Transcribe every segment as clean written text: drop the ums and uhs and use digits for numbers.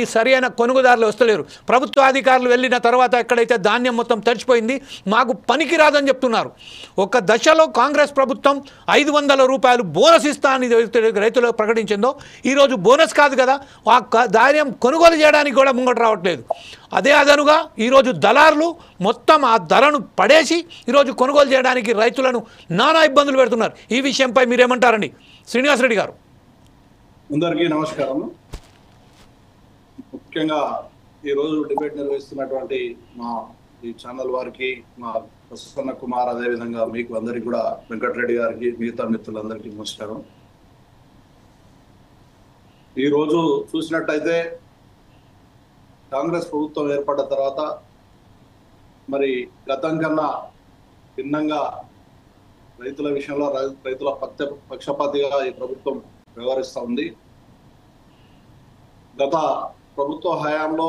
ఈ సరైన కొనుగోదారులు వస్తలేరు. ప్రభుత్వ అధికారులు వెళ్ళిన తర్వాత ఎక్కడైతే ధాన్యం మొత్తం తడిచిపోయింది, మాకు పనికి రాదని చెప్తున్నారు. ఒక దశలో కాంగ్రెస్ ప్రభుత్వం 500 రూపాయలు బోనస్ ఇస్తా అని రైతులకు ప్రకటించిందో, ఈరోజు బోనస్ కాదు కదా, ఆ ధాన్యం కొనుగోలు చేయడానికి కూడా ముంగట రావట్లేదు. అదే అదనుగా ఈరోజు దళారులు మొత్తం ఆ ధరను పడేసి ఈరోజు కొనుగోలు చేయడానికి రైతులను నానా ఇబ్బందులు పెడుతున్నారు. ఈ విషయంపై మీరేమంటారండి శ్రీనివాసరెడ్డి గారు? అందరికీ నమస్కారం. ముఖ్యంగా ఈరోజు డిబేట్ నిర్వహిస్తున్నటువంటి మా ఈ ఛానల్ వారికి, మా ప్రసన్న కుమార్, అదేవిధంగా మీకు అందరికీ కూడా, వెంకటరెడ్డి గారికి, మిగతా మిత్రులందరికీ నమస్కారం. ఈరోజు చూసినట్టయితే కాంగ్రెస్ ప్రభుత్వం ఏర్పడ్డ తర్వాత మరి గతం కన్నా భిన్నంగా రైతుల విషయంలో రైతుల పక్షపాతిగా ఈ ప్రభుత్వం వ్యవహరిస్తూ ఉంది. గత ప్రభుత్వ హయాంలో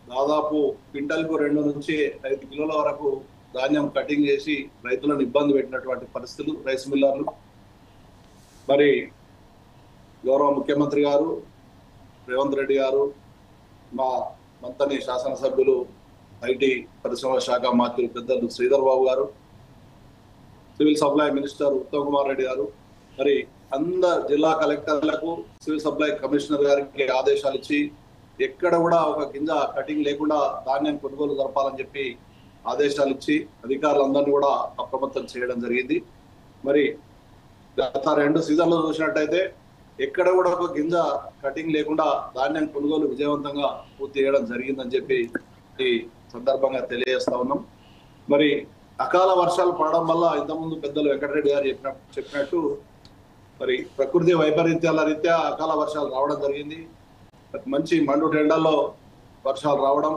దాదాపు క్వింటల్కు 2 నుంచి 5 కిలోల వరకు ధాన్యం కటింగ్ చేసి రైతులను ఇబ్బంది పెట్టినటువంటి పరిస్థితులు రైస్ మిల్లర్లు. మరి గౌరవ ముఖ్యమంత్రి గారు రేవంత్ రెడ్డి గారు, మా మంతని శాసనసభ్యులు, ఐటీ పరిశ్రమల శాఖ మంత్రి పెద్దలు శ్రీధర్ బాబు గారు, civil supply minister Uttam Kumar Reddy గారు, మరి అందరు జిల్లా కలెక్టర్లకు, సివిల్ సప్లై కమిషనర్ గారికి ఆదేశాలు ఇచ్చి ఎక్కడ కూడా ఒక గింజ కటింగ్ లేకుండా ధాన్యం కొనుగోలు జరపాలని చెప్పి ఆదేశాలు ఇచ్చి అధికారులందరినీ కూడా అప్రమత్తం చేయడం జరిగింది. మరి గత 2 సీజన్లు చూసినట్టయితే ఎక్కడ కూడా ఒక గింజ కటింగ్ లేకుండా ధాన్యం కొనుగోలు విజయవంతంగా పూర్తి చేయడం జరిగిందని చెప్పి ఈ సందర్భంగా తెలియజేస్తా ఉన్నాం. మరి అకాల వర్షాలు పడడం వల్ల ఇంతకుముందు పెద్దలు వెంకటరెడ్డి గారు చెప్పినట్టు మరి ప్రకృతి వైపరీత్యాల రీత్యా అకాల వర్షాలు రావడం జరిగింది. మంచి మండు టెండల్లో వర్షాలు రావడం,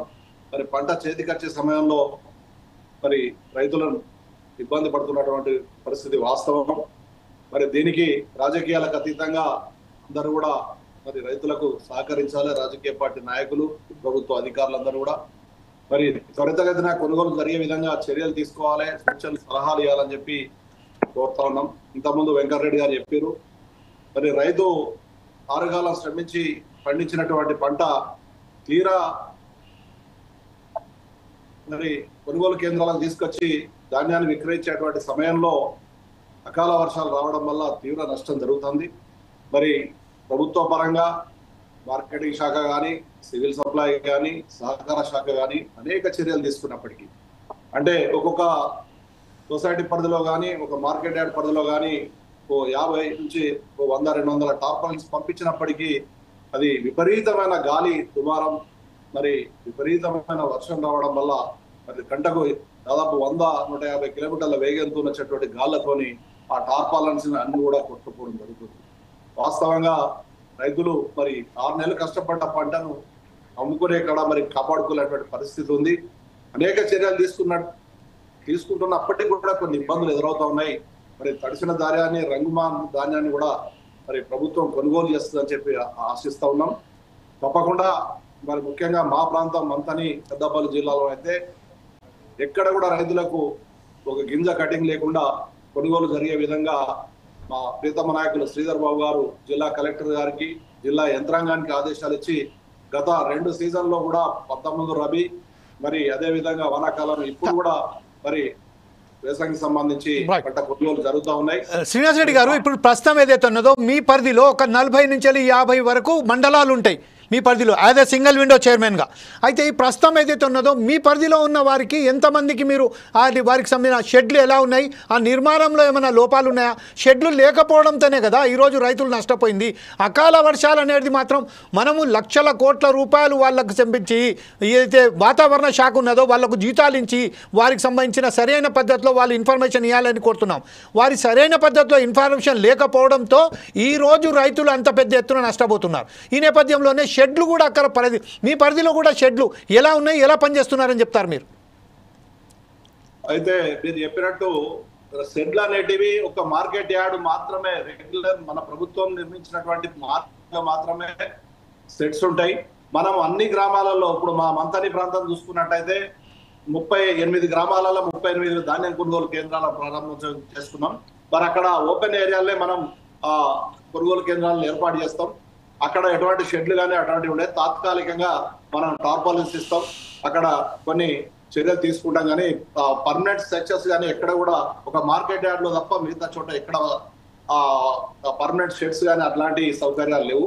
మరి పంట చేతికొచ్చే సమయంలో మరి రైతులను ఇబ్బంది పడుతున్నటువంటి పరిస్థితి వాస్తవం. మరి దీనికి రాజకీయాలకు అతీతంగా అందరూ కూడా మరి రైతులకు సహకరించాలి. రాజకీయ పార్టీ నాయకులు, ప్రభుత్వ అధికారులందరూ కూడా మరి త్వరితగతిన కొనుగోలు జరిగే విధంగా చర్యలు తీసుకోవాలి, సూచనలు సలహాలు ఇవ్వాలని చెప్పి కోరుతా ఉన్నాం. ఇంతకుముందు వెంకటరెడ్డి గారు చెప్పారు, మరి రైతు ఆరుగాలం శ్రమించి పండించినటువంటి పంట తీరా మరి కొనుగోలు కేంద్రాలకు తీసుకొచ్చి ధాన్యాన్ని విక్రయించేటువంటి సమయంలో అకాల వర్షాలు రావడం వల్ల తీవ్ర నష్టం జరుగుతుంది. మరి ప్రభుత్వ పరంగా మార్కెటింగ్ శాఖ కానీ, సివిల్ సప్లై కానీ, సహకార శాఖ కానీ అనేక చర్యలు తీసుకున్నప్పటికీ, అంటే ఒక్కొక్క సొసైటీ పరిధిలో కానీ, ఒక మార్కెట్ యార్డ్ పరిధిలో కానీ 50 నుంచి 100-200 టార్పాలిన్స్ పంపించినప్పటికీ అది విపరీతమైన గాలి దుమారం, మరి విపరీతమైన వర్షం రావడం వల్ల మరి గంటకు దాదాపు 100-150 కిలోమీటర్ల వేగంతో వచ్చేటువంటి గాళ్లతోని ఆ టార్పాలిన్స్ అన్ని కూడా కొట్టుకుపోవడం జరుగుతుంది. వాస్తవంగా రైతులు మరి 6 నెలలు కష్టపడ్డ పంటను అమ్ముకునే కాడ మరి కాపాడుకోలేటువంటి పరిస్థితి ఉంది. అనేక చర్యలు తీసుకుంటున్నప్పటికీ కూడా కొన్ని ఇబ్బందులు ఎదురవుతా ఉన్నాయి. మరి తడిసిన ధాన్యాన్ని, రంగుమాన్ ధాన్యాన్ని కూడా మరి ప్రభుత్వం కొనుగోలు చేస్తుందని చెప్పి ఆశిస్తా ఉన్నాం. తప్పకుండా మరి ముఖ్యంగా మా ప్రాంతం మంతని పెద్దపల్లి జిల్లాలో అయితే ఎక్కడ కూడా రైతులకు ఒక గింజ కటింగ్ లేకుండా కొనుగోలు జరిగే విధంగా మా ప్రీతమ నాయకులు శ్రీధర్ బాబు గారు జిల్లా కలెక్టర్ గారికి, జిల్లా యంత్రాంగానికి ఆదేశాలు ఇచ్చి గత 2 సీజన్లో కూడా 19 రబీ, మరి అదే విధంగా వానాకాలం ఇప్పుడు కూడా మరి వ్యవసాయానికి సంబంధించి పంట కొనుగోలు జరుగుతూ ఉన్నాయి. శ్రీనివాస్ రెడ్డి గారు, ఇప్పుడు ప్రస్తుతం ఏదైతే ఉన్నదో మీ పరిధిలో ఒక 40 నుంచి 50 వరకు మండలాలు ఉంటాయి మీ పరిధిలో యాజ్ ఎ సింగిల్ విండో చైర్మన్గా. అయితే ఈ ప్రస్తుతం ఏదైతే ఉన్నదో మీ పరిధిలో ఉన్న వారికి ఎంతమందికి మీరు వారికి సంబంధించిన షెడ్లు ఎలా ఉన్నాయి, ఆ నిర్మాణంలో ఏమైనా లోపాలు ఉన్నాయా? షెడ్లు లేకపోవడంతోనే కదా ఈరోజు రైతులు నష్టపోయింది. అకాల వర్షాలు అనేది మాత్రం మనము లక్షల కోట్ల రూపాయలు వాళ్ళకు చెంపించి ఏదైతే వాతావరణ శాఖ ఉన్నదో వాళ్ళకు జీతాలు ఇచ్చి వారికి సంబంధించిన సరైన పద్ధతిలో వాళ్ళు ఇన్ఫర్మేషన్ ఇవ్వాలని కోరుతున్నాం. వారి సరైన పద్ధతిలో ఇన్ఫర్మేషన్ లేకపోవడంతో ఈరోజు రైతులు అంత పెద్ద ఎత్తున నష్టపోతున్నారు. ఈ నేపథ్యంలోనే షెడ్లు కూడా అక్కడ మీ పరిధిలో కూడా షెడ్లు ఎలా ఉన్నాయి, ఎలా పనిచేస్తున్నారని చెప్తారు మీరు? అయితే మీరు చెప్పినట్టు షెడ్లు అనేటివి ఒక మార్కెట్ యార్డ్ మాత్రమే, రెగ్యులర్ మన ప్రభుత్వం నిర్మించినటువంటి మార్కెట్ మాత్రమే షెడ్స్ ఉంటాయి. మనం అన్ని గ్రామాలలో ఇప్పుడు మా మంతని ప్రాంతం చూసుకున్నట్టయితే 38 గ్రామాలలో 38 ధాన్యం కొనుగోలు కేంద్రాల ప్రారంభం చేసుకున్నాం. మరి అక్కడ ఓపెన్ ఏరియాలే మనం కొనుగోలు కేంద్రాలను ఏర్పాటు చేస్తాం. అక్కడ ఎటువంటి షెడ్లు కానీ అటువంటివి ఉండే తాత్కాలికంగా మనం టార్పాలిన్స్ ఇస్తాం, అక్కడ కొన్ని చర్యలు తీసుకుంటాం. కానీ పర్మనెంట్ స్ట్రక్చర్స్ కానీ ఎక్కడ కూడా ఒక మార్కెట్ యార్డ్ లో తప్ప మిగతా చోట ఎక్కడ పర్మనెంట్ షెడ్స్ కానీ అట్లాంటి సౌకర్యాలు లేవు.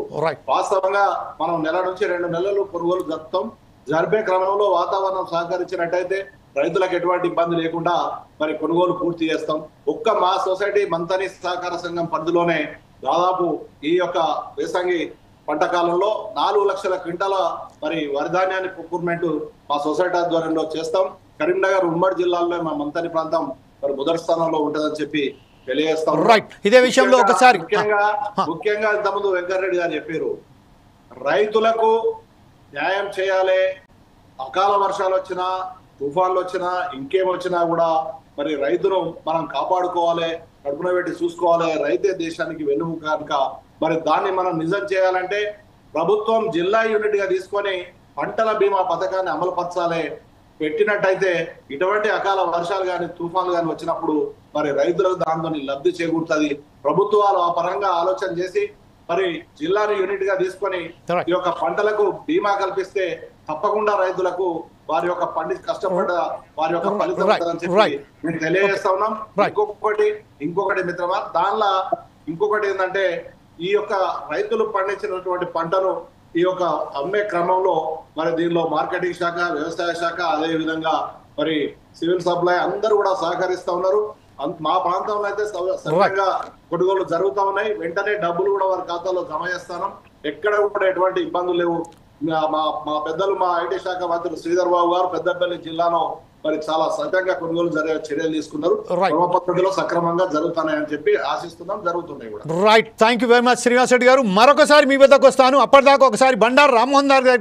వాస్తవంగా మనం నెల నుంచి 2 నెలలు కొనుగోలు జరుపుతాం. జరిపే క్రమంలో వాతావరణం సహకరించినట్టయితే రైతులకు ఎటువంటి ఇబ్బంది లేకుండా మరి కొనుగోలు పూర్తి చేస్తాం. ఒక్క మా సొసైటీ మంతని సహకార సంఘం పరిధిలోనే దాదాపు ఈ యొక్క వేసంగి పంట కాలంలో 4 లక్షల క్వింటాల మరి వరిధాన్యాన్ని ప్రొక్యూర్మెంట్ మా సొసైటీ ఆధ్వర్యంలో చేస్తాం. కరీంనగర్ ఉమ్మడి జిల్లాలో మా మంతని ప్రాంతం మరి మొదటి స్థానంలో ఉంటుందని చెప్పి తెలియజేస్తాం. ఇదే విషయంలో ఒకసారి ముఖ్యంగా ఇంతకుముందు వెంకటరెడ్డి గారు చెప్పారు, రైతులకు న్యాయం చేయాలి. అకాల వర్షాలు వచ్చినా, తుఫాన్లు వచ్చినా, ఇంకేమొచ్చినా కూడా మరి రైతును మనం కాపాడుకోవాలి, కడుపున పెట్టి చూసుకోవాలి. రైతే దేశానికి వెన్నుముక కనుక మరి దాన్ని మనం నిజం చేయాలంటే ప్రభుత్వం జిల్లా యూనిట్ గా తీసుకొని పంటల బీమా పథకాన్ని అమలు పరచాలి. పెట్టినట్టయితే ఇటువంటి అకాల వర్షాలు కానీ తుఫాన్లు కానీ వచ్చినప్పుడు మరి రైతులకు దాంతో లబ్ధి చేకూరుతుంది. ప్రభుత్వాలు ఆ పరంగా ఆలోచన చేసి మరి జిల్లాను యూనిట్ గా తీసుకొని ఈ యొక్క పంటలకు బీమా కల్పిస్తే తప్పకుండా రైతులకు వారి యొక్క కష్టపడ్డ వారి యొక్క ఫలితం అని చెప్పి మేము తెలియజేస్తా ఉన్నాం. ఇంకొకటి మిత్రమా, దానిలో ఇంకొకటి ఏంటంటే ఈ యొక్క రైతులు పండించినటువంటి పంటను ఈ యొక్క అమ్మే క్రమంలో మరి దీనిలో మార్కెటింగ్ శాఖ, వ్యవసాయ శాఖ, అదే విధంగా మరి సివిల్ సప్లై అందరూ కూడా సహకరిస్తా ఉన్నారు. మా ప్రాంతంలో అయితే సవ్యంగా కొనుగోలు జరుగుతా ఉన్నాయి. వెంటనే డబ్బులు కూడా వారి ఖాతాలో జమ చేస్తాను. ఎక్కడ కూడా ఎటువంటి ఇబ్బందులు లేవు. మా పెద్దలు, మా ఐటీ శాఖ మంత్రి శ్రీధర్ బాబు గారు పెద్దపల్లి జిల్లాలో మరి చాలా సత్యంగా కొనుగోలు జరిగే చర్యలు తీసుకున్నారు. క్రమ పద్ధతిలో సక్రమంగా జరుగుతున్నాయని చెప్పి ఆశిస్తున్నాం, జరుగుతున్నాయి కూడా. Right, thank you very much Srinivas Reddy గారు. మరొకసారి మీ వద్దకు వస్తాను. అప్పటిదాకా ఒకసారి బండారు రామ్మోహన్ దాస్ గారు